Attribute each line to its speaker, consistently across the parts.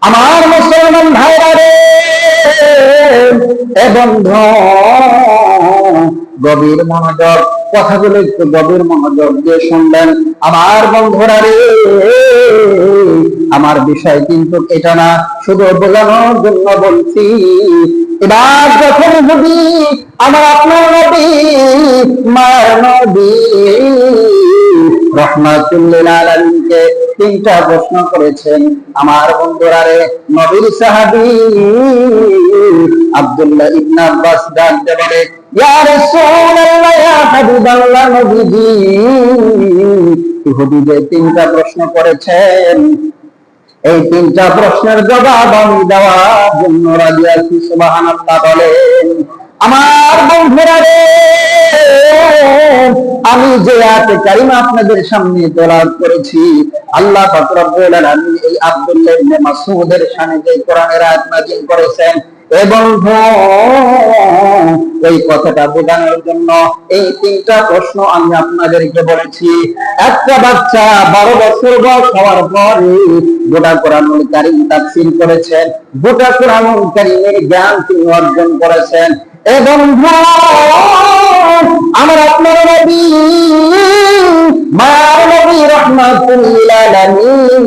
Speaker 1: আমার মুসলমান ভাইরা রে, এ বন্ধু গভীর মনোযোগ, কথাগুলো একটু গভীর মনোযোগ দিয়ে শুনবেন আমার বন্ধুরা রে। আমার বিষয় কিন্তু এটা না, শুধু বোঝানোর জন্য বলছি। এবার যখন নবী, আমার আপনার নবী, মার নবী রহমাতুল্লিল আলামিনকে তিনটা প্রশ্ন করেছেন আমার বন্ধুরা রে। নবীর সাহাবী আব্দুল্লাহ ইবনে আব্বাস ডাকতে বলে, ইয়া রাসূলুল্লাহ, ইয়া হাবিবাল্লাহ, নবীজি ইহুদি যে তিনটা প্রশ্ন করেছেন, এই তিনটা প্রশ্নের জবাব আমি দেওয়ার জন্য রাজি আছি। সুবহানাল্লাহ বলেন। আমার বন্ধুরা রে, আমি যে আয়াতে কারিমা আপনাদের সামনে তেলাওয়াত করেছি, আল্লাহ পাক রব্বুল আলামিন এই আব্দুল্লাহ ইবনে মাসউদের শানে যে কোরআনের আয়াত নাযিল করেছেন, এবং এই কথাটা বোঝানোর জন্য এই তিনটা প্রশ্ন আমি আপনাদেরকে বলেছি। একটা বাচ্চা 12 বছর বয়স হওয়ার পরে গোটা কোরআনুল কারীম তাফসীর করেছেন, গোটা কোরআনুল কারীমের জ্ঞান তিনি অর্জন করেছেন। এবং আমার আপনার নবী, মার নবী রাহমাতুল্লিল আলামিন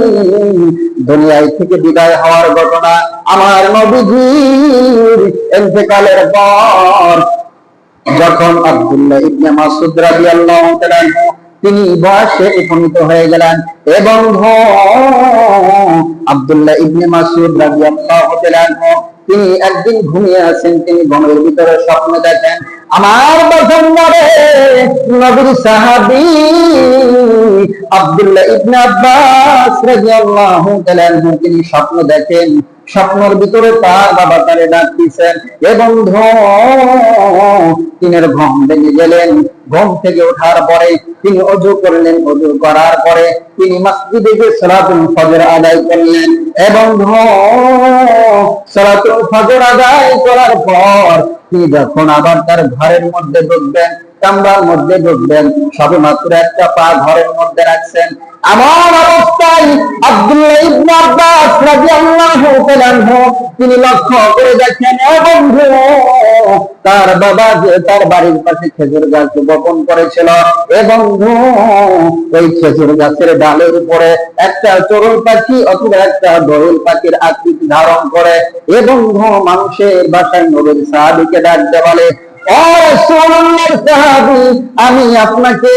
Speaker 1: দুনিয়ায় থেকে বিদায় হওয়ার ঘটনা, আমার নবীজির ইন্তেকালের পর যখন আব্দুল্লাহ ইবনে মাসউদ রাদিয়াল্লাহু তাআলা তিনি বয়সে উপনীত হয়ে গেলেন, এবং আব্দুল্লাহ ইবনে মাসউদ রাদিয়াল্লাহু তাআলা তিনি একদিন ঘুমিয়ে আছেন, তিনি ঘুমের ভিতরে স্বপ্ন দেখেন, আমার বাজারে নবীর সাহাবী আব্দুল্লাহ ইবনে আব্বাস রাদিয়াল্লাহু তাআলা তিনি স্বপ্ন দেখেন, স্বপ্নের ভিতরে তার বাবা তারে ডাকতেছেন, এবং তিনের ঘুম ভেঙে গেলেন। ঘুম থেকে ওঠার পরে তিনি ওযু করলেন, ওযু করার পরে তিনি মসজিদে গিয়ে সালাতুল ফজর আদায় করলেন, এবং সালাতুল ফজর আদায় করার পর তিনি যখন আবার তার ঘরের মধ্যে ঢুকবেন, কামরার মধ্যে ঢুকবেন, সবেমাত্র একটা পা ঘরের মধ্যে রাখছেন, আমার অবস্থায় আব্দুল্লাহ ইবনে আব্বাস রাদিয়াল্লাহু তাআলা তিনি লক্ষ্য করে দেখেন, এবং তার বাবা যে তার বাড়ির পাশে খেজুর গাছ বপন করেছিল, এবং ওই খেজুর গাছের ডালের উপরে একটা চড়ুই পাখি অথবা একটা দোয়েল পাখির আকৃতি ধারণ করে, এবং মানুষের বাসায় নবীর সাহাবীকে ডাকতে বলে, ও রাসূলুল্লাহর সাহাবী, আমি আপনাকে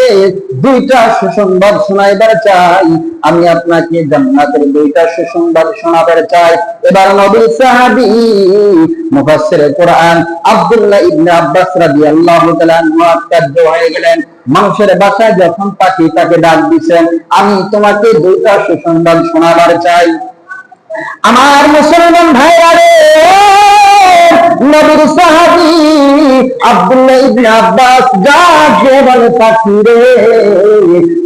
Speaker 1: দুইটা সুসংবাদ শোনাইবার চাই, আমি আপনাকে জান্নাতের দুইটা সুসংবাদ শোনাবার চাই। এবার নবীর সাহাবী মুফাসসিরে কোরআন আব্দুল্লাহ ইবনে আব্বাস রাদিয়াল্লাহু তাআলা আশ্চর্য হয়ে গেলেন, মানুষের বাসায় যখন পাখি তাকে ডাক দিচ্ছেন, আমি তোমাকে দুইটা সুসংবাদ শোনাবার চাই। আমার মুসলমান ভাইরা রে, নবীর সাহাবী আব্দুল্লাহ ইবনে আব্বাস ডাকে বলে, পাখি রে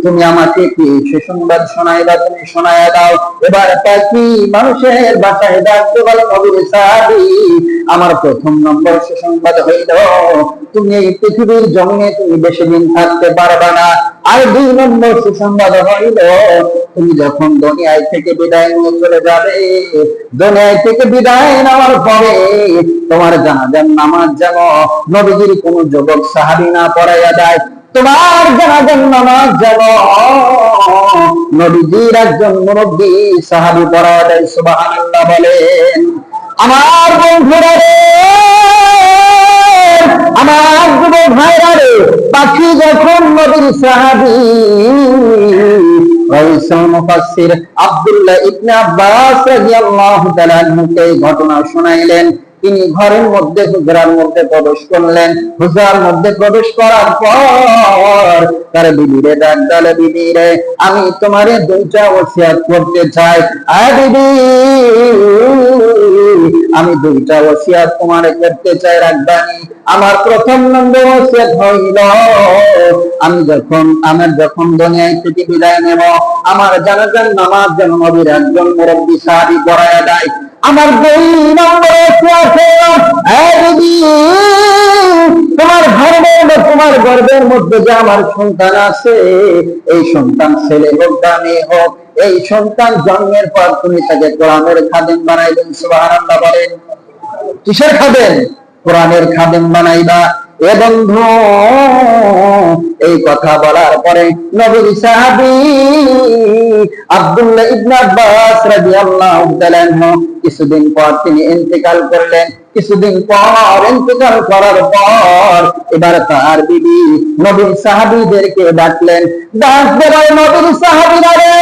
Speaker 1: তুমি আমাকে কি সুসংবাদ শোনাইবা, তুমি শোনায়া দাও। এবার পাখি মানুষের বাসায় ডাকতে বলে, নবীর সাহাবী আমার প্রথম নম্বর সুসংবাদ হইল, তুমি এই পৃথিবীর জমিনে তুমি বেশি দিন থাকতে পারবে না। আর 2 নম্বর সুসংবাদ হইল, তুমি যখন দুনিয়ায় থেকে বিদায় নিয়ে চলে যাবে, দুনিয়ায় থেকে বিদায় নেওয়ার পরে তোমার জানাজার নামাজ যেন নবীজির কোন যুবক সাহাবী না পড়াইয়া দেয়, তোমার জানাজার নামাজ যেন নবীজির একজন মুরব্বী সাহাবী পড়াইয়া দেয়। সুবহানাল্লাহ বলেন। আমার বন্ধুরা রে, আমার যুবক ভাইরা রে, পাখি যখন নবীর সাহাবী মুফাসসির আব্দুল্লাহ ইবনে আব্বাস রাদিয়াল্লাহু তাআলা আনহুকে ঘটনা শোনাইলেন, তিনি ঘরের মধ্যে হুজরার মধ্যে প্রবেশ করলেন। হুজরার মধ্যে প্রবেশ করার পর তার বিবিরে ডাক দিলে, বিবি রে আমি তোমারে দুইটা ওসিয়ত করতে চাই। আয় বিবি, আমি দুইটা ওসিয়ত তোমারে করতে চাই, রাখবানি। আমার প্রথম নম্বর ওসিয়ত হইল, আমার যখন দুনিয়ায় থেকে বিদায় নেব, আমার জানাজার নামাজ যেন নবীর একজন মুরব্বী সাহাবী পড়ায়া দেয়। আমার 2 নম্বর ওসিয়ত হইল, তোমার গর্ভের মধ্যে যে আমার সন্তান আছে, এই সন্তান ছেলে হোক বা মেয়ে হোক, এই সন্তান জন্মের পর তুমি তাকে কোরআনের খাদেম বানাইলেন। সুবহানাল্লাহ বলেন। কিসের খাদেম? কোরআনের খাদেম বানাইবা। এ বন্ধু, এই কথা বলার পরে নবীর সাহাবী আব্দুল্লাহ ইবনে আব্বাস রাদিয়াল্লাহু তাআলা আনহু কিছুদিন পর তিনি ইন্তেকাল করলেন। কিছুদিন পর ইন্তেকাল করার পর এবার তার বিবি নবীর সাহাবীদেরকে ডাকলেন। ডাক দেওয়ার নবীর সাহাবীরা, রে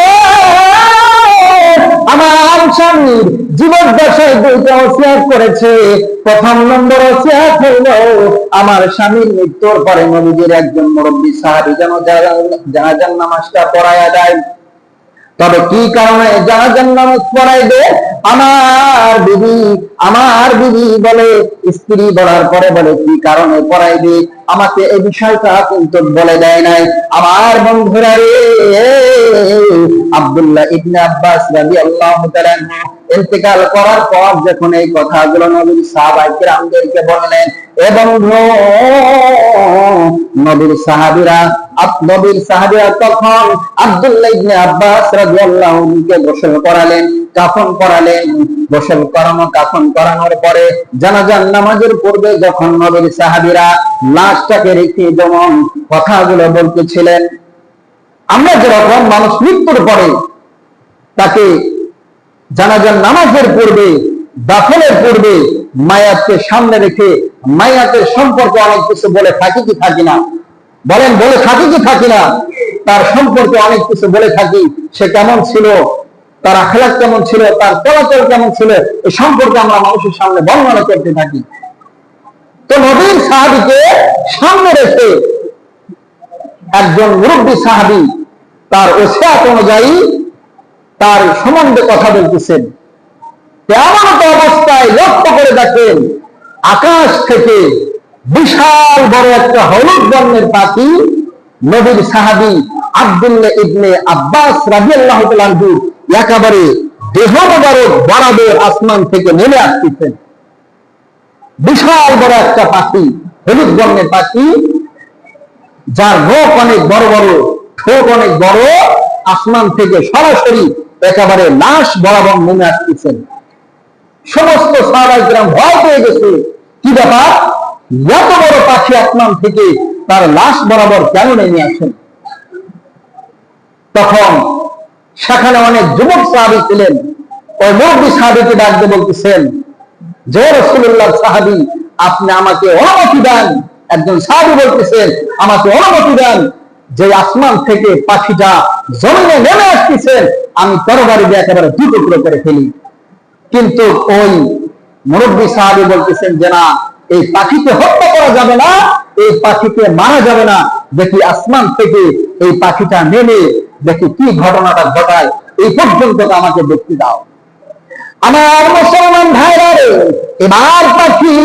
Speaker 1: আমার স্বামীর জীবদ্দশায় দুইটা ওসিয়ত করেছে। প্রথম নম্বর ওসিয়ত হইল আমার স্বামীর মৃত্যুর পরে নবীজির একজন মুরব্বী সাহাবী যেন জানাজার নামাজটা পড়ায়া দেয়। তবে কি কারণে জানাজার নামাজ পড়াইবে? আমার বিবি বলে, স্ত্রী বলার পরে বলে কি কারণে পড়াইবে, আমাকে এই বিষয়টা কিন্তু বলে দেয় নাই। আমার বন্ধুরা রে, আব্দুল্লাহ ইবনে আব্বাস রাদিয়াল্লাহু তাআলা ইন্তেকাল করার পর যখন এই কথাগুলো নবীর সাহাবায়ে কেরামদেরকে বললেন, এবং নবীর সাহাবীরা তখন আব্দুল্লাহ ইবনে আব্বাস রাদিয়াল্লাহু আনহুকে গোসল করালেন, কাফন পরালেন। গোসল করানো, কাফন করানোর পরে জানাজার নামাজের পূর্বে যখন নবীর সাহাবীরা লাশটাকে রেখে যেমন কথাগুলো বলতেছিলেন, আমরা যেরকম মানুষ মৃত্যুর পরে তাকে জানাজার নামাজের পূর্বে, দাফনের পূর্বে মায়াতকে সামনে রেখে মায়াতের সম্পর্কে অনেক কিছু বলে থাকি কি থাকি না? বলেন, বলে থাকি কি থাকি না? তার সম্পর্কে অনেক কিছু বলে থাকি। সে কেমন ছিল, তার আখলাক কেমন ছিল, তার চলাচল কেমন ছিল, এই সম্পর্কে আমরা মানুষের সামনে বর্ণনা করতে থাকি। তো নবীর সাহাবীকে সামনে রেখে একজন মুরব্বী সাহাবী তার ওসিয়ত অনুযায়ী তার সম্বন্ধে কথা বলতেছেন। এমন অবস্থায় লক্ষ্য করে দেখেন, আকাশ থেকে বিশাল বড় একটা হলুদ বর্ণের পাখি নবীর সাহাবী আব্দুল্লাহ ইবনে আব্বাস রাদিয়াল্লাহু তাআলা আনহু একেবারে দেহ মোবারক বরাবর আসমান থেকে নেমে আসতেছেন। বিশাল বড় একটা পাখি, হলুদ বর্ণের পাখি, যার নখ অনেক বড় বড়, ঠোঁট অনেক বড়, আসমান থেকে সরাসরি একেবারে লাশ বরাবর নেমে আসতেছেন। সমস্ত সাহাবায়ে কেরাম ভয় পেয়ে গেছে, কি ব্যাপার, এত বড় পাখি আসমান থেকে তার লাশ বরাবর কেন নেমে আসেন? তখন সেখানে অনেক যুবক সাহাবী ছিলেন। ওই মুরব্বী সাহাবীকে ডাকতে বলতেছেন যে, রাসূলুল্লাহ সাহাবী, আপনি আমাকে অনুমতি দেন। একজন সাহাবী বলতেছেন, আমাকে অনুমতি দেন যে আসমান থেকে পাখিটা জমিনে নেমে আসতেছেন, আমি তরবারি দিয়ে একেবারে দু টুকরো করে ফেলি। কিন্তু ওই মুরব্বী সাহাবী বলতেছেন যে না, এই পাখিকে হত্যা করা যাবে না, এই পাখিকে মারা যাবে না, দেখি আসমান থেকে এই পাখিটা নেমে দেখি কি ঘটনাটা ঘটায়, এই পর্যন্ত আমাকে দেখতে দাও। আমার মুসলমান ভাইরা রে, এবার পাখি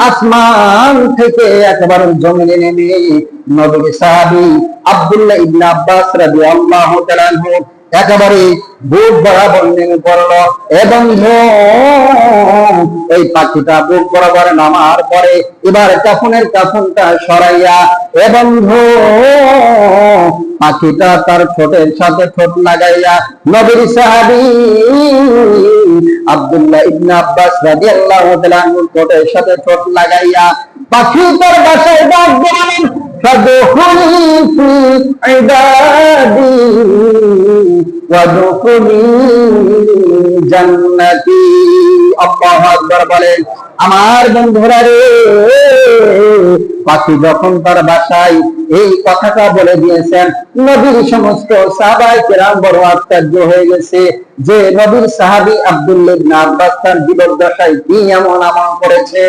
Speaker 1: আসমান থেকে একেবারে জমিনে নেমে নবীর সাহাবী আব্দুল্লাহ ইবনে আব্বাস রাদিয়াল্লাহু তাআলা আনহু একেবারে বুক বরাবর নেমে পড়লো। এবং এই পাখিটা বুক বরাবর নামার পরে এবার কাফনটা সরাইয়া এবং পাখিটা তার ঠোঁটের সাথে ঠোঁট লাগাইয়া নবীর সাহাবী আব্দুল্লাহ ইবনে আব্বাস রাদিয়াল্লাহু তাআলা আনহু ঠোঁটের সাথে ঠোঁট লাগাইয়া পাখি তার বাসায় ডাক দিলেন, ফাদখুলি ফি ইবাদি ওয়াদখুলি জান্নাতি। আল্লাহু আকবার বলেন। আমার বন্ধুরা রে, পাখি যখন তার বাসায় এই কথাটা বলে দিয়েছেন, নবীর সমস্ত সাহাবায়ে কেরাম বড় আশ্চর্য হয়ে গেছে যে নবীর সাহাবী আব্দুল্লাহ ইবনে আব্বাস তার জীবদ্দশায় কি এমন আমল করেছে,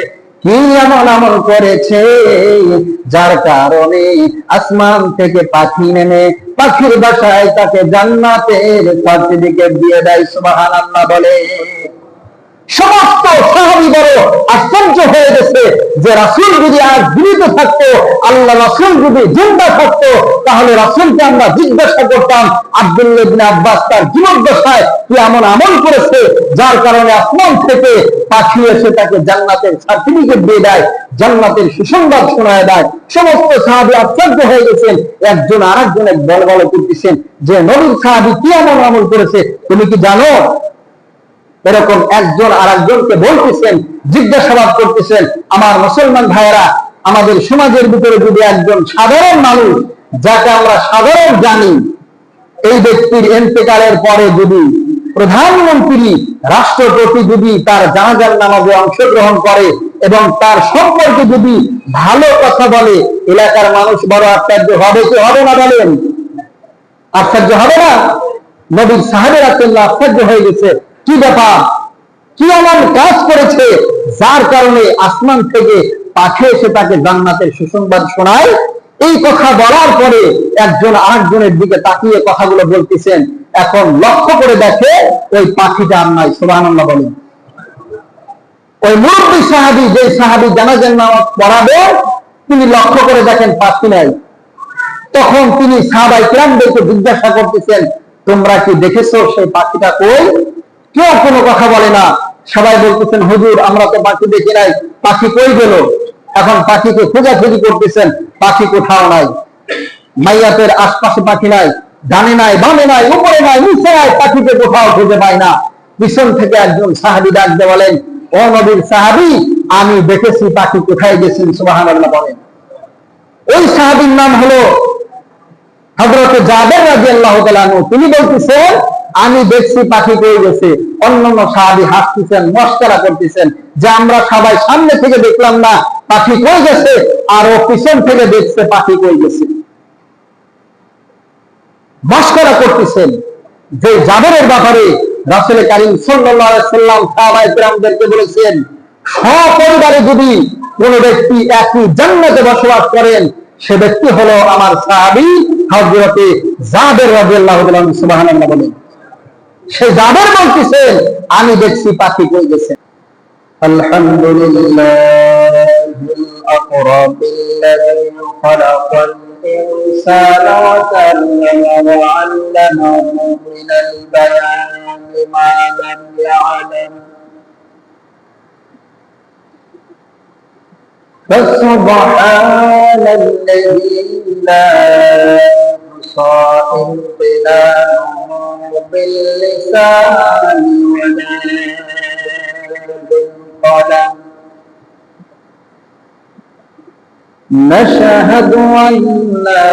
Speaker 1: কি এমন আমল করেছে যার কারণে আসমান থেকে পাখি নেমে পাখির বাসায় তাকে জান্নাতের সার্টিফিকেট দিয়ে দেয়। সুবহানাল্লাহ বলে। সমস্ত সাহাবী বড় আশ্চর্য হয়ে গেছে যে রাসূল যদি আজ জীবিত থাকতো, আল্লাহ রাসূল যদি জিন্দা থাকতো, তাহলে রাসূলকে আমরা জিজ্ঞাসা করতাম আব্দুল্লাহ ইবনে আব্বাস তার জীবদ্দশায় কি এমন আমল করেছে যার কারণে আসমান থেকে পাখি এসে তাকে জান্নাতের সার্টিফিকেট দিয়ে দেয়, জান্নাতের সুসংবাদ শোনায় দেয়। সমস্ত সাহাবী আশ্চর্য হয়ে গেছেন, একজন আরেকজনের বলবল করতেছেন যে নবীর সাহাবী কি এমন আমল করেছে তুমি কি জানো? এরকম একজন আরেকজনকে বলতেছেন, জিজ্ঞাসাবাদ করতেছেন। আমার মুসলমান ভাইয়েরা, আমাদের সমাজের ভিতরে যদি একজন সাধারণ মানুষ, যাকে আমরা সাধারণ জানি, এই ব্যক্তির ইন্তেকালের পরে যদি প্রধানমন্ত্রী, রাষ্ট্রপতি যদি তার জানাজার নামাজে অংশগ্রহণ করে এবং তার সম্পর্কে যদি ভালো কথা বলে, এলাকার মানুষ বড় আশ্চর্য হবে কি হবে না বলেন? আশ্চর্য হবে না? নবীর সাহাবীরা আশ্চর্য হয়ে গেছে, কি ব্যাপার, কি এমন কাজ করেছে যার কারণে আসমান থেকে পাখি এসে তাকে জান্নাতের সুসংবাদ শোনায়? এই কথা বলার পরে একজন আরেকজনের দিকে তাকিয়ে কথাগুলো বলতেছেন। এখন লক্ষ্য করে দেখে ওই পাখিটা আর নাই। সুবহানাল্লাহ বলেন। ওই মুরব্বী সাহাবী, যে সাহাবী জানাজার নামাজ পড়াবেন, তিনি লক্ষ্য করে দেখেন পাখি নাই। তখন তিনি সাহাবায়ে কিরামদেরকে জিজ্ঞাসা করতেছেন, তোমরা কি দেখেছো সেই পাখিটা কই? কেউ কোনো কথা বলে না। সবাই বলতেছেন, হুজুর আমরা তো পাখি দেখি নাই, পাখি কই গেল? এখন পাখিকে খোঁজাখুঁজি করতেছেন, পাখি কোথাও নাই। মাইয়াতের আশপাশে পাখি নাই, ডানে নাই, বামে নাই, উপরে নাই, নিচে নাই, পাখিকে কোথাও খুঁজে পায় না। পিছন থেকে একজন সাহাবী ডাক দিয়ে বলেন, ও নবীর সাহাবী, আমি দেখেছি পাখি কোথায় গেছেন। সুবহানাল্লাহ বলেন। ওই সাহাবীর নাম হলো হযরত জাবের রাদিয়াল্লাহু তাআলা আনহু। তিনি বলতেছেন, আমি দেখছি পাখি কই গেছে। অন্যান্য সাহাবী হাসতেছেন, মশকরা করতেছেন যে আমরা সবাই সামনে থেকে দেখলাম না পাখি কই গেছে, আর ও পিছন থেকে দেখছে পাখি কই গেছে। মশকরা করতেছেন। যে জাবেরের ব্যাপারে রাসূল কারীম সাল্লাল্লাহু আলাইহি সাল্লাম সাহাবায়ে কিরামদেরকে বলেছেন, সপরিবারে যদি কোন ব্যক্তি একই জান্নাতে বসবাস করেন, সে ব্যক্তি হলো আমার সাহাবী হযরত জাবের রাদিয়াল্লাহু তাআলা। সুবহানাল্লাহ বলেন। সে জাবের বলতেছেন, আমি দেখছি পাখি কই গেছে। আলহামদুলিল্লাহিল আকরাবিল্লাযী খালাকাল ইনসানা ওয়া সাল্লামা ওয়া আল্লামাহু মিনাল বায়ানি মা লাম ইয়ালাম। فسبحان الذي لا يحصى امتنانه باللسان ولا بالقلم. نشهد أن لا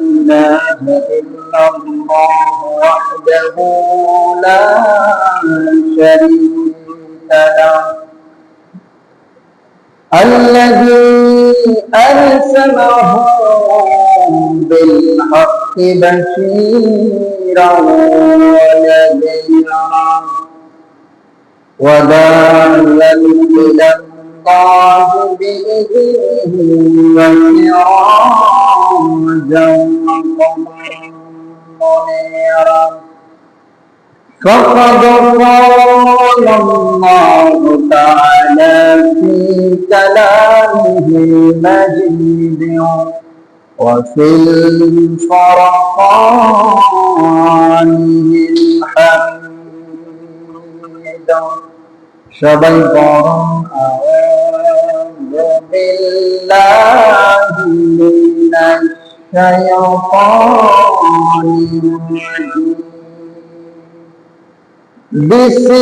Speaker 1: إله إلا الله وحده لا شريك له الذي أرسله بالحق بشيرا ونذيرا وداعيا إلى الله بإذنه وسراجا وقمرا منيرا. فقد قال الله تعالى في كلامه المجيد وفي الفرقانه الحميد. সবাই বরং আউযু বিল্লাহি মিনাশ শাইতানির রাজীম. বিসমিল্লাহির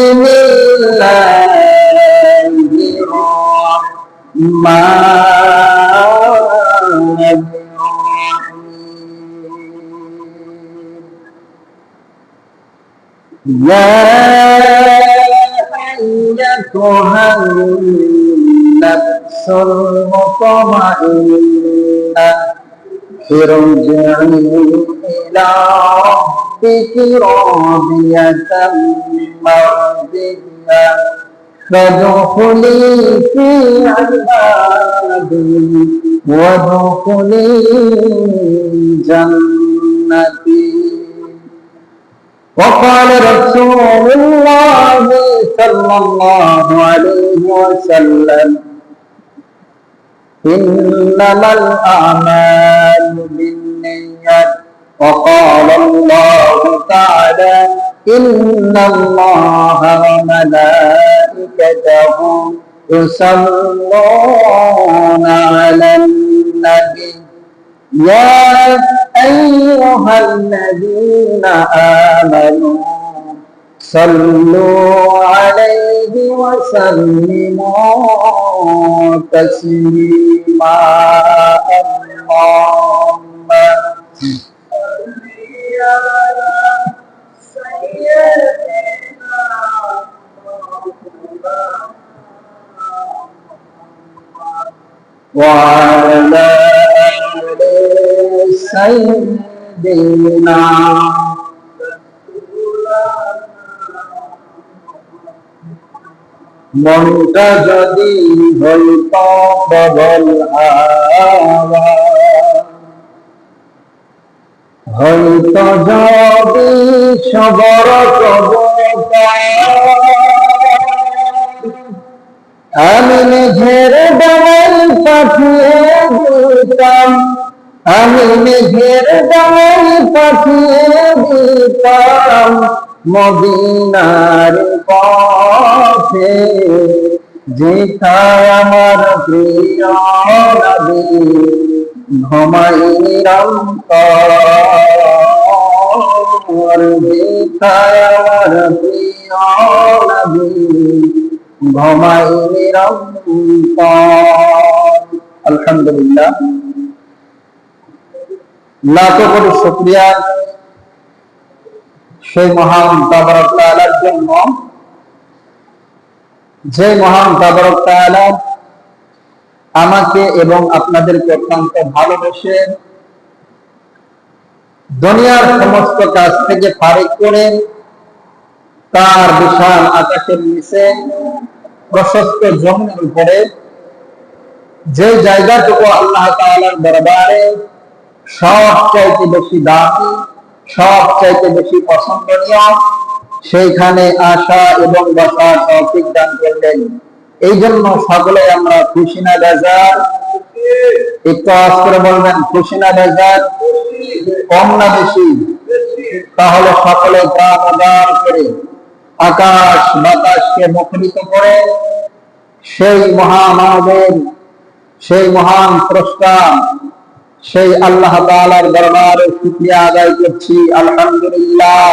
Speaker 1: রাহমানির রাহিম. ইয়া আইয়াতুহান নাফসুল মুতমাইন্নাহ ارجعي إلى ربك راضية مرضية فادخلي في عبادي وادخلي جنتي. وقال رسول الله صلى الله عليه وسلم إنما الأعمال بالنيات وقال الله تعالى إن الله وملائكته يصلون على النبي يا أيها الذين آمنوا صلوا عليه وسلموا تسليما اللهم وعلى آل سيدنا মনটা যদি হইত বদল হাওয়া হইত যদি সবর কবতা আমি মেঘের ডাল পাঠিয়ে দিতাম আমি মেঘের ডাল পাঠিয়ে দিতাম মদিনার পথে যেথায় আমার প্রিয় নবী ঘুমাই নিরন্তর যেথায় আমার প্রিয় নবী ঘুমাই নিরন্তর। আলহামদুলিল্লাহ, লাখো কোটি শুকরিয়া সেই মহান তাবারক তাআলার জন্য, যে মহান তাবারক তাআলা আমাকে এবং আপনাদেরকে অত্যন্ত ভালোবেসে দুনিয়ার সমস্ত কাজ থেকে ফারিক করে তার বিশাল আকাশের নিচে প্রশস্ত জমিনের উপরে যে জায়গাটুকু আল্লাহ তাআলার দরবারে সবচাইতে বেশি দামি, সবচাইতে বেশি পছন্দনীয়, সেইখানে আসা এবং বসার তৌফিক দান করলেন। এই জন্য সকলে আমরা খুশি না বেজার? একটু আওয়াজ করে বলবেন, খুশি না বেজার? কম না বেশি? তাহলে সকলে প্রাণ উজাড় করে আকাশ বাতাসকে মুখরিত করে সেই মহামানবের, সেই মহান স্রষ্টা, সেই আল্লাহ তাআলার দরবারে শুকরিয়া আদায় করছি। আলহামদুলিল্লাহ,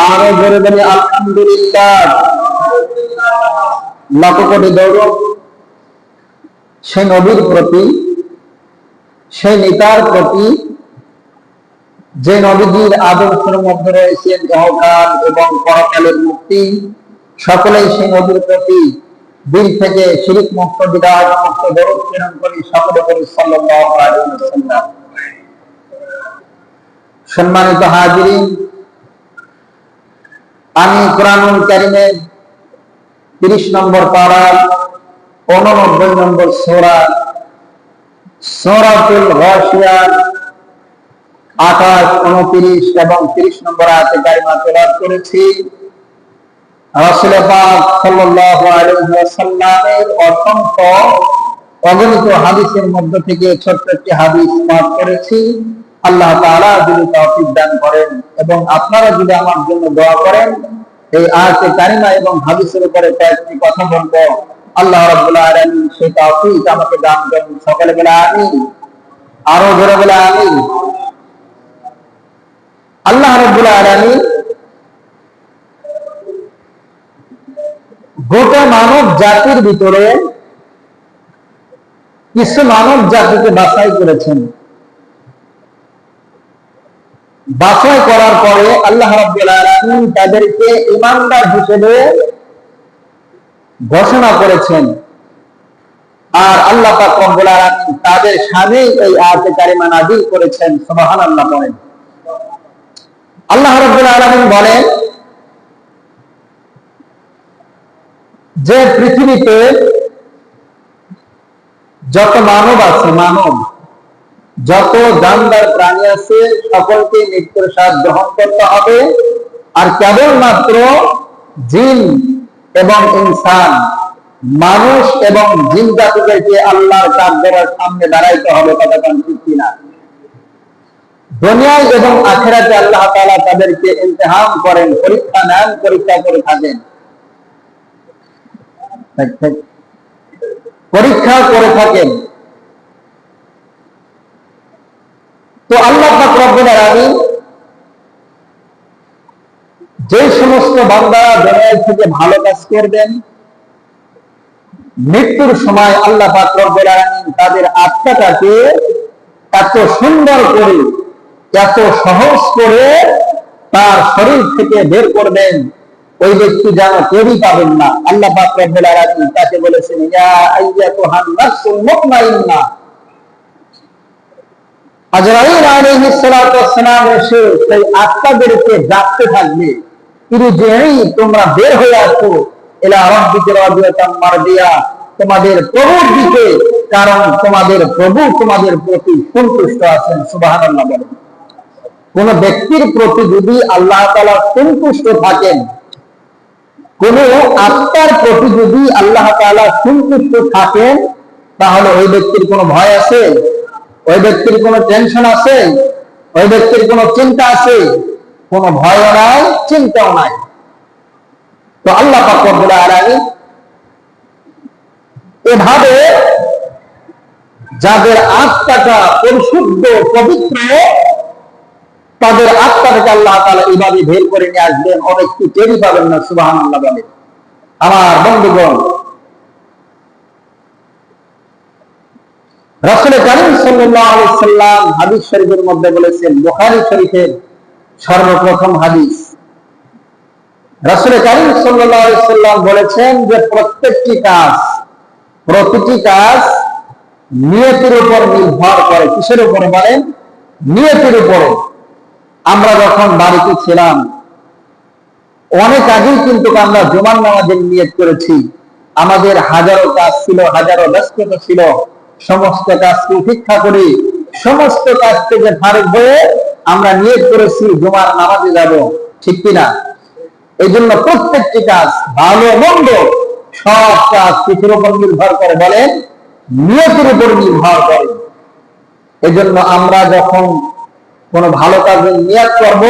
Speaker 1: আরো জোরে বলি আলহামদুলিল্লাহ। লাখো কোটি দৌলত সেই নবীর প্রতি, সেই নেতার প্রতি, যে নবীজির আদর্শের মধ্যে রয়েছে ইহকাল এবং পরকালের মুক্তি। সকলেই সেই নবীর প্রতি দিল থেকে শিরক মুক্ত, বিদআত মুক্ত দরুদ প্রেরণ করি। সকলে করি সাল্লাল্লাহু আলাইহি ওয়াসাল্লাম। সম্মানিত হাজিরিন, আমি কুরআনুল কারীমের 30 নম্বর পারা 89 নম্বর সূরা সূরাতুল গাশিয়ার 28, 29 এবং 30 নম্বর আয়াতে কারিমা তেলাওয়াত করেছি। রাসূল পাক সাল্লাল্লাহু আলাইহি ওয়াসাল্লামের অসংখ্য অগণিত হাদিসের মধ্য থেকে ছোট্ট একটি হাদিস পাঠ করেছি। আল্লাহ তাআলা যদি তৌফিক দান করেন এবং আপনারা যদি আমার জন্য দোয়া করেন, এই আয়াতে কারিমা এবং হাদিসের উপরে কয়েকটি কথা বলবো। আল্লাহ রাব্বুল আলামিন সেই তৌফিক আমাকে দান করেন। সকলে বলে আমিন, আরো জোরে বলে আমিন। আল্লাহ রাব্বুল আলামিন গোটা মানব জাতির ভিতরে কিছু মানব জাতিকে বাছাই করেছেন। বাছাই করার পরে আল্লাহ রাব্বুল আলামিন তাদেরকে ঈমানদার হিসেবে ঘোষণা করেছেন। আর আল্লাহ পাক রব্বুল আলামিন তাদের সামনে এই আয়াতে কারিমা নাযিল করেছেন। সুবহানাল্লাহ বলেন। আল্লাহ রাব্বুল আলামিন বলেন যে পৃথিবীতে যত মানব আছে, যত জানদার প্রাণী আছে সকলকে মৃত্যুর স্বাদ গ্রহণ করতে হবে, আর কেবলমাত্র জিন এবং ইনসান, মানুষ এবং জিন জাতিদেরকে আল্লাহর কাঠগড়ার সামনে দাঁড়াইতে হবে, কথা ঠিক কিনা? দুনিয়ায় এবং আখিরাতে আল্লাহ তাআলা তাদেরকে ইমতিহান করেন, পরীক্ষা নেন, পরীক্ষা করে থাকেন, পরীক্ষা করে থাকেন। তো আল্লাহ পাক রব্বুল আলামিন যে সমস্ত বান্দারা দুনিয়া থেকে ভালো কাজ করবেন, মৃত্যুর সময় আল্লাহ পাক রব্বুল আলামিন তাদের আত্মাটাকে এত সুন্দর করে, এত সহজ করে তার শরীর থেকে বের করবেন, ওই ব্যক্তি যেন টেরই পাবেন না। আল্লাহ পাক রব্বুল আলামিন তাকে বলেছেন, ইয়া আইয়াতুহান নাফসুল মুতমাইন্নাহ। আজরাইল আলাইহিস সালাতু ওয়াস সালাম এসে সেই আত্মাদেরকে ডাকতে থাকবে, ইরজিই, তোমরা বের হয়ে আসো, ইলা রাব্বিকা রাদিয়াতাম মারদিয়া, তোমাদের প্রভুর দিকে, কারণ তোমাদের প্রভু তোমাদের প্রতি সন্তুষ্ট আছেন। সুবহানাল্লাহ বলেন। কোন ব্যক্তির প্রতি যদি আল্লাহ তাআলা সন্তুষ্ট থাকেন, কোন আত্মার প্রতি যদি আল্লাহ তাআলা সন্তুষ্ট থাকেন, তাহলে ওই ব্যক্তির কোনো ভয় আছে? ওই ব্যক্তির কোনো টেনশন আছে? ওই ব্যক্তির কোনো চিন্তা আছে? কোনো ভয়ও নাই, চিন্তাও নাই। তো আল্লাহ পাক রব্বুল আলামিন এভাবে যাদের আত্মাটা পরিশুদ্ধ পবিত্র, তাদের আত্মাটাকে আল্লাহ তাআলা এইভাবে বের করে নিয়ে আসবেন, অনেক কি টেরি পাবেন না। সুবহানাল্লাহ বলেন। আমার বন্ধুগণ, রাসূল কারীম সাল্লাল্লাহু আলাইহি সাল্লাম হাদিস শরীফের মধ্যে বলেছেন, বুখারী শরীফের সর্বপ্রথম হাদিস, রাসূল কারীম সাল্লাল্লাহু আলাইহি সাল্লাম বলেছেন যে প্রতিটি কাজ নিয়তের উপর নির্ভর করে। কিসের উপরে বলেন? নিয়তের উপরে। আমরা যখন বাড়িতে ছিলাম, অনেক আগেই কিন্তু আমরা জুমার নামাজের নিয়ত করেছি। আমাদের হাজারো কাজ ছিল, হাজারো ব্যস্ততা ছিল, সমস্ত কাজকে উপেক্ষা করে, সমস্ত কাজ থেকে ফারেক হয়ে আমরা নিয়ত করেছি জুমার নামাজে যাব, ঠিক কিনা? এই জন্য প্রত্যেকটি কাজ, ভালো মন্দ সব কাজ কিসের উপর নির্ভর করে বলেন? নিয়তের উপর নির্ভর করে। এই জন্য আমরা যখন কোন ভালো কাজের নিয়ত করব,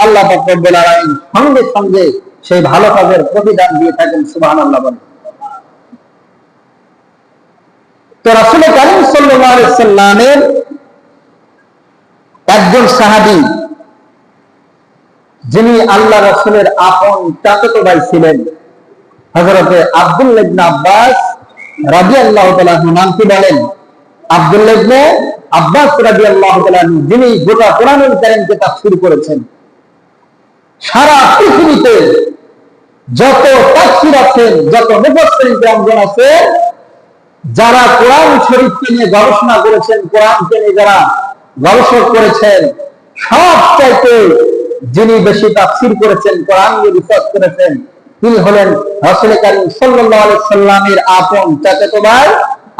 Speaker 1: আল্লাহ পাক রব্বুল আলামিন সঙ্গে সঙ্গে সেই ভালো কাজের প্রতিদান দিয়ে থাকেন। সুবহানাল্লাহ বলেন। তো রাসূল কারীম সাল্লাল্লাহু আলাইহি সাল্লামের একজন সাহাবী, যিনি আল্লাহ রাসূলের আপন চাচাতো ভাই ছিলেন, হযরতে আব্দুল্লাহ ইবনে আব্বাস রাদিয়াল্লাহু তাআলা আনহু, নাম কি বলেন? আব্দুল্লাহ ইবনে আব্বাস রাদিয়াল্লাহু তাআলা আনহু, যিনি গোটা কোরআনুল কারীমকে তাফসীর করেছেন। সারা পৃথিবীতে যত তাফসীর আছেন, যত মুফাসসিরিন কিরামগণ আছে, যারা কোরআন শরীফকে নিয়ে গবেষণা করেছেন, কোরআনকে নিয়ে যারা গবেষণা করেছেন, সবচাইতে যিনি বেশি তাফসীর করেছেন, কোরআন নিয়ে রিসার্চ করেছেন, তিনি হলেন রাসূল কারীম সাল্লাল্লাহু আলাইহি সাল্লামের আপন চাচাতো ভাই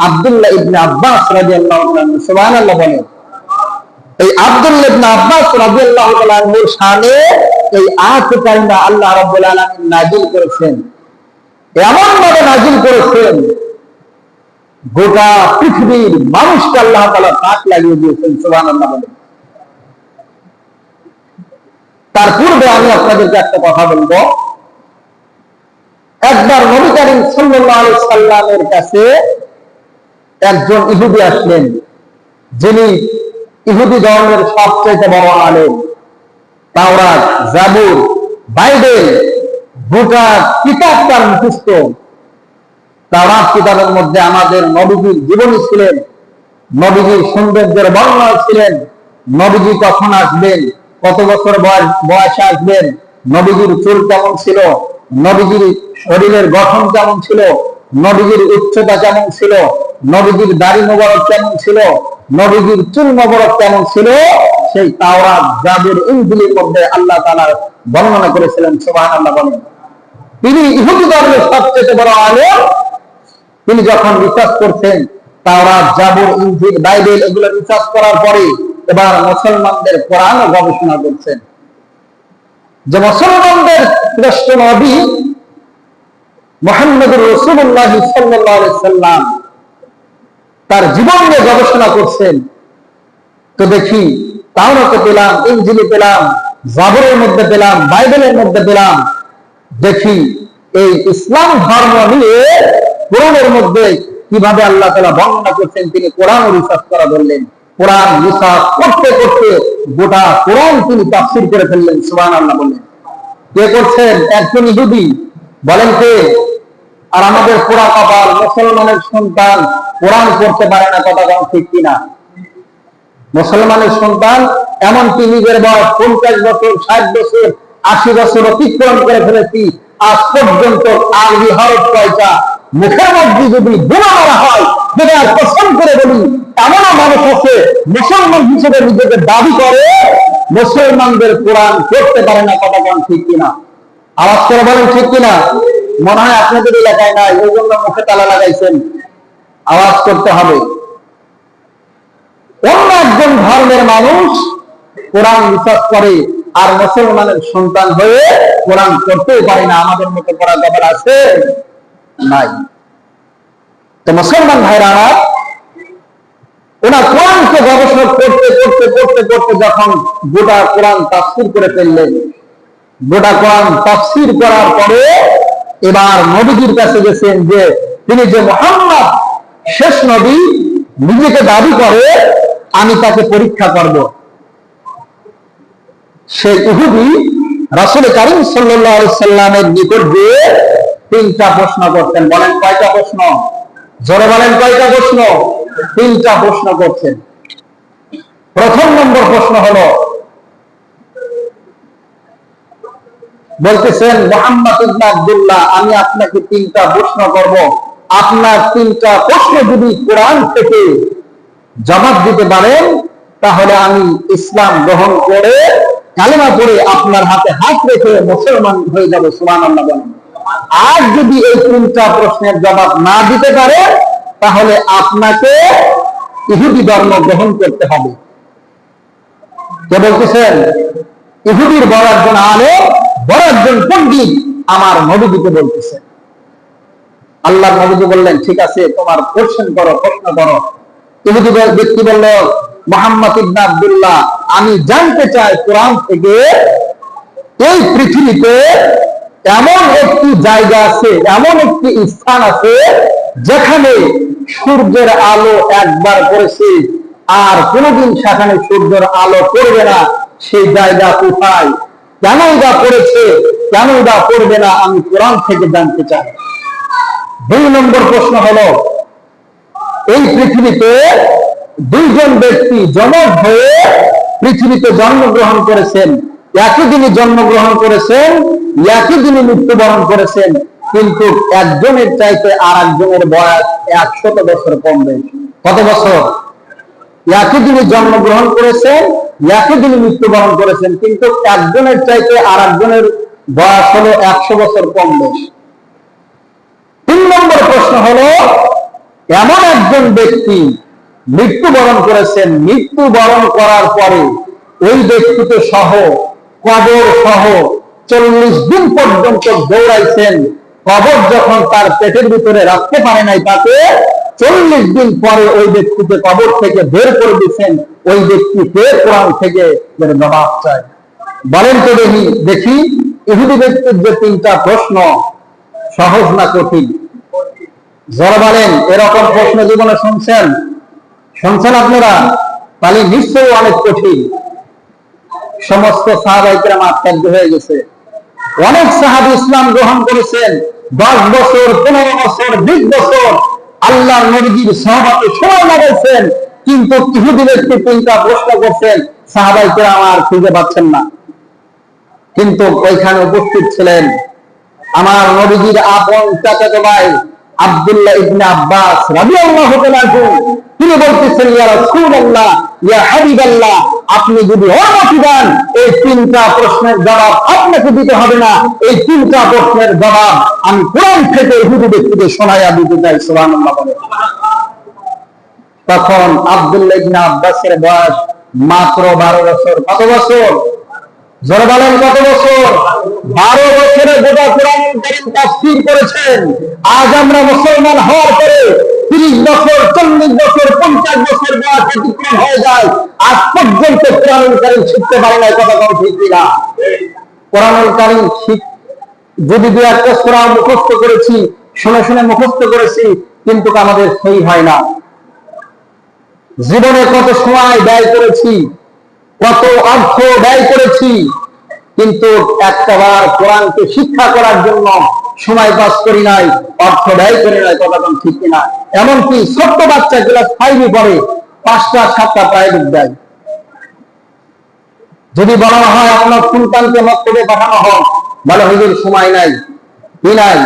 Speaker 1: আব্দুল্লাহ ইবনে আব্বাস রাদিয়াল্লাহু তাআলা। সুবহানাল্লাহ বলেন। এই আব্দুল্লাহ ইবনে আব্বাস রাদিয়াল্লাহু তাআলা এর শানে এই আয়াত কারিমা আল্লাহ রাব্বুল আলামিন নাযিল করেছেন, এমন ভাবে নাযিল করেছেন, গোটা পৃথিবীর মানুষকে আল্লাহ তাআলা তাক লাগিয়ে দিয়েছেন। সুবহানাল্লাহ বলেন। তার পূর্বে আমি আপনাদেরকে একটা কথা বলবো। একবার নবী কারীম সাল্লাল্লাহু আলাইহি সাল্লামের কাছে একজন ইহুদি আসলেন, যিনি ইহুদি ধর্মের সবচেয়ে বড় আলেম। তাওরাত, জাবুর, বাইবেল, গোটা কিতাব তার মুখস্থ। তাওরাত কিতাবের মধ্যে আমাদের নবীজির জীবনী ছিলেন, নবীজির সৌন্দর্যের বর্ণনা ছিলেন, নবীজি কখন আসবেন, কত বছর বয়সে আসবেন, নবীজির চুল কেমন ছিল, নবীজির শরীরের গঠন কেমন ছিল, নবীজির উচ্চতা কেমন ছিল, নবীজির দাড়ি মোবারক কেমন ছিল, নবীজির চুল মোবারক কেমন ছিল, সেই তাওরাত, জাবুর, ইনজিলের মধ্যে আল্লাহ তাআলা বর্ণনা করেছিলেন। সুবহানাল্লাহ বলেন। তিনি ইহুদি ধর্মের সবচেয়ে বড় আলেম। তিনি যখন রিসার্চ করছেন, তাওরাত, জাবুর, ইনজিল, বাইবেল এগুলো রিসার্চ করার পরে এবার মুসলমানদের কোরআনও গবেষণা করছেন যে মুসলমানদের শ্রেষ্ঠ নবী মুহাম্মদুর রাসূলুল্লাহ সাল্লাল্লাহু আলাইহি সাল্লাম তার জীবন নিয়ে গবেষণা করছেন। তো দেখি তাওরাতে পেলাম, ইনজিলে পেলাম, জাবুরের মধ্যে পেলাম, বাইবেলের মধ্যে পেলাম, দেখি এই ইসলাম ধর্ম নিয়ে কোরআনের মধ্যে কিভাবে আল্লাহ তাআলা বর্ণনা করছেন। তিনি কোরআন রিসার্চ করা বললেন, কোরআন রিসার্চ করতে করতে গোটা কোরআন তিনি তাফসীর করে ফেললেন। সুবহানাল্লাহ বললেন। কে করছেন? একজন ইহুদি। বলেন কে? আর আমাদের পোড়া কপাল, মুসলমানের সন্তান কোরআন পড়তে পারে না, কথা বলেন ঠিক কিনা? মুসলমানের সন্তান এমনকি নিজের বয়স 50 বছর, 60 বছর, 80 বছর অতিক্রম করে ফেলেছি, আজ পর্যন্ত আরবি হরফ কয়টা মুখের মধ্যে যদি বোমা মারা হয়, যেটা পছন্দ করে বলি, এমনও মানুষ আছে মুসলমান হিসেবে নিজেকে দাবি করে মুসলমানদের কোরআন পড়তে পারে না, কথা বলেন ঠিক কিনা? আওয়াজ করে বলেন ঠিক কিনা? মনে হয় আপনাদের এলাকায় নাই, ওই জন্য মুখে তালা লাগাইছেন। আওয়াজ করতে হবে। অন্য একজন ধর্মের মানুষ কোরআন রিসার্চ করে আর মুসলমানের সন্তান হয়ে কোরআন পড়তেই পারে না। আমাদের মতো পড়া ব্যাপার আছে নাই। তো মুসলমান ভাইরা আমার, ওনার কোরআনকে গবেষণা করতে করতে করতে করতে যখন গোটা কোরআন তাফসীর করে ফেললেন, গোটা কোরআন তাফসীর করার পরে এবার নবীজির কাছে গেছেন যে তিনি যে মুহাম্মদ শেষ নবী নিজেকে দাবি করে, আমি তাকে পরীক্ষা করব। সে ইহুদি রাসূল কারীম সাল্লাল্লাহু আলাইহি সাল্লামের নিকট গিয়ে 3টা প্রশ্ন করতেন। বলেন কয়টা প্রশ্ন? জোরে বলেন কয়টা প্রশ্ন? 3টা প্রশ্ন করছেন। প্রথম নম্বর প্রশ্ন হলো, বলতেছেন মুহাম্মদ ইবনে আব্দুল্লাহ, আমি আপনাকে 3টা প্রশ্ন করব, আপনার 3টা প্রশ্ন যদি কোরআন থেকে জবাব দিতে পারেন তাহলে আমি ইসলাম গ্রহণ করে কালেমা পড়ে আপনার হাতে হাত রেখে মুসলমান হয়ে যাব। সুবহানাল্লাহ বলেন। আর যদি এই 3টা প্রশ্নের জবাব না দিতে পারে তাহলে আপনাকে ইহুদি ধর্ম গ্রহণ করতে হবে। কে বলতেছেন? ইহুদির বড় একজন আলেম, বড় একজন পণ্ডিত আমার নবীজিকে বলতেছে। আল্লাহ নবীজি বললেন, ঠিক আছে, তোমার প্রশ্ন করো, প্রশ্ন করো। ইহুদি ব্যক্তি বলল, মুহাম্মদ ইবনে আব্দুল্লাহ, আমি জানতে চাই কোরআন থেকে এই পৃথিবীতে এমন একটি জায়গা আছে, এমন একটি স্থান আছে যেখানে সূর্যের আলো একবার পড়েছে আর কোনদিন সেখানে সূর্যের আলো পড়বে না। সেই জায়গা কোথায়? কেন এটা পড়েছে, কেন এটা পড়বে না? আমি কোরআন থেকে জানতে চাই। 2 নম্বর প্রশ্ন হলো, এই পৃথিবীতে 2জন ব্যক্তি যমজ হয়ে পৃথিবীতে জন্মগ্রহণ করেছেন, একই দিনে জন্মগ্রহণ করেছেন, একই দিনে মৃত্যুবরণ করেছেন, কিন্তু একজনের চাইতে আর একজনের বয়স 100 বছর কম বেশি। কত বছর? একই দিনে জন্মগ্রহণ করেছেন, একই দিনে মৃত্যুবরণ করেছেন, কিন্তু একজনের চাইতে আর একজনের বয়স হলো 100 বছর কম বেশি। 3 নম্বর প্রশ্ন হলো, এমন একজন ব্যক্তি মৃত্যুবরণ করেছেন, মৃত্যুবরণ করার পরে ওই ব্যক্তিকে সহ কবর সহ 40 দিন পর্যন্ত দৌড়াইছেন। কবর যখন তার পেটের ভিতরে রাখতে পারে নাই, তাকে 40 দিন পরে ওই ব্যক্তিকে কবর থেকে বের করে দিচ্ছেন। ওই ব্যক্তি কে? কোরআন থেকে জবাব চায়। বলেন তো দেখি ইহুদি ব্যক্তির যে 3টা প্রশ্ন, সহজ না কঠিন? যারা বলেন এরকম প্রশ্ন জীবনে শুনছেন আপনারা? তাহলে নিশ্চয়ই অনেক কঠিন। সমস্ত সাহাবায়ে কেরাম আত্মজ্ঞ হয়ে গেছে। অনেক সাহাবী ইসলাম গ্রহণ করেছেন, 10 বছর, 15 বছর, 20 বছর আল্লাহর নবীর সাহাবাতে সময় লাগাইছেন, কিন্তু ইহুদি ব্যক্তি 3টা প্রশ্ন করছেন, সাহাবায়ে কেরাম আর খুঁজে পাচ্ছেন না। কিন্তু ওইখানে উপস্থিত ছিলেন আমার নবীজির আপন চাচাতো ভাই আব্দুল্লাহ ইবনে আব্বাস রাদিয়াল্লাহু তাআলা আনহু। তিনি বলতেছেন, ইয়া রাসূলুল্লাহ, ইয়া হাবিবাল্লাহ, আপনি যদি অনুমতি দেন এই 3টা প্রশ্নের জবাব আপনাকে দিতে হবে না। এই 3টা প্রশ্নের জবাব আমি কোরআন থেকে ইহুদি ব্যক্তিকে শোনাইয়া দিতে চাই। সুবহানাল্লাহ বলেন। তখন আব্দুল্লাহ ইবনে আব্বাসের বয়স মাত্র 12 বছর। কত বছর? জোরে বলেন কত বছর? 12 বছরে গোটা কোরআনুল কারীম তাফসীর করেছেন। আজ আমরা মুসলমান হওয়ার পরে 30 বছর, 40 বছর, 50 বছর বয়স অতিক্রম হয়ে যায়, আজ পর্যন্ত কোরআনুল কারীম শিখতে পারি নাই। কথা বল ঠিক কিনা? কোরআনুল কারীম যদি দু একটা সূরা মুখস্থ করেছি, শুনে শুনে মুখস্থ করেছি, কিন্তু আমাদের সেই হয় না। জীবনে কত সময় ব্যয় করেছি, কত অর্থ ব্যয় করেছি, কিন্তু একটাবার কোরআনকে শিক্ষা করার জন্য সময় পাস করি নাই, অর্থ ব্যয় করি নাই। কথা বল ঠিক কিনা? এমনকি ছোট্ট বাচ্চা ক্লাস 5-এ পড়ে 5টা 7টা প্রাইভেট দেয়। যদি বলা হয় আপনার সন্তানকে মক্তবে পাঠানো হোক, বলে হুজুর সময় নাই, কি নাই,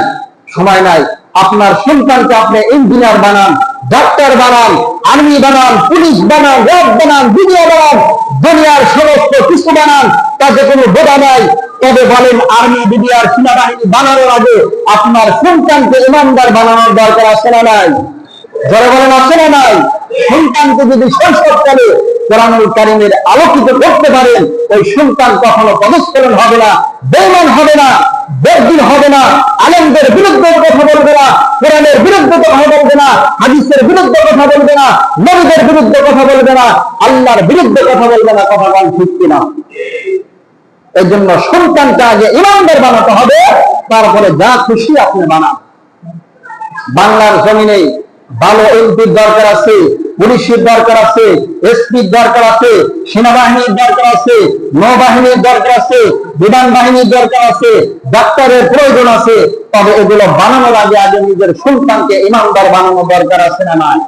Speaker 1: সময় নাই। আপনার সন্তানকে আপনি ইঞ্জিনিয়ার বানান, ডাক্তার বানান, আর্মি বানান, পুলিশ বানান, র্যাব বানান, বিডিও বানান, দুনিয়ার সমস্ত কিছু বানান, তাতে কোনো বোঝা নাই। তবে বলেন আর্মি, বিডিআর, সেনাবাহিনী বানানোর আগে আপনার সন্তানকে ইমানদার বানানোর দরকার আছে না নাই? যারা বলেন আছে না নাই? সন্তানকে যদি শৈশবকালে কোরআনুল কারীমের আলোকিত করতে পারেন, ওই সন্তান কখনো পদস্খলন হবে না, বেঈমান হবে না, বেদিন হবে না, আলেমদের বিরুদ্ধে কথা বলবে না, কোরআনের বিরুদ্ধে কথা বলবে না, হাদিসের বিরুদ্ধে কথা বলবে না, নবীদের বিরুদ্ধে কথা বলবে না, আল্লাহর বিরুদ্ধে কথা বলবে না। কথা বল ঠিক কিনা? এই জন্য সন্তানকে আগে ইমানদার বানাতে হবে, তারপরে যা খুশি আপনি বানান। বাংলার জমিনে ভালো এমপির দরকার আছে, পুলিশের দরকার আছে, এসপির দরকার আছে, সেনাবাহিনীর দরকার আছে, নৌবাহিনীর দরকার আছে, বিমান বাহিনীর দরকার আছে, ডাক্তারের প্রয়োজন আছে। তবে এগুলো বানানোর আগে আগে নিজের সন্তানকে ইমানদার বানানো দরকার আছে না নাই?